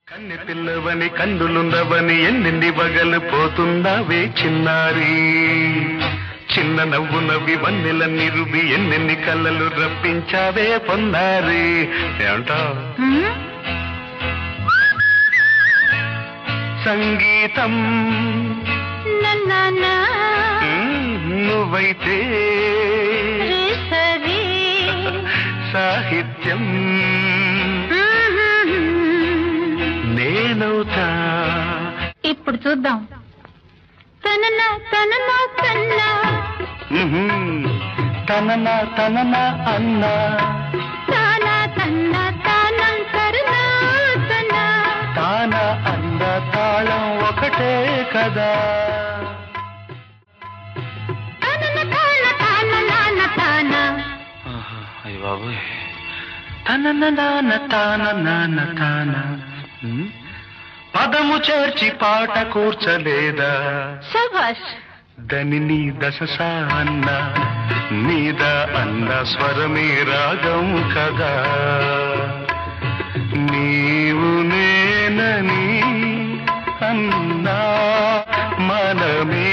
కన్నె పిల్లవని కన్నులున్నవని ఎన్నెన్ని వగలు పోతున్నావే చిన్నారి, చిన్న నవ్వు నవ్వి వన్నెల నిరుబి ఎన్నెన్ని కళ్ళలు రప్పించావే పొన్నారి. ఏమంటావు? సంగీతం నువ్వైతే సాహిత్యం నేనవుతా. ఇప్పుడు చూద్దాం. తననా తననా తన్నా తననా తననా అన్నా తానా తన్నా తానం తరునా తన్నా తానా అన్న తాళం ఒకటే కదా. తనన తాన తాన నాన్న తానా. అయ్య బాబోయ్. తనన నాన్న తాన నాన్న తాన పదము చేర్చి పాట కూర్చలేదా? శభాష్. దని దశ అన్న మీద అన్న స్వరమే రాగం కదా. నీవు నేనని అన్నా మనమే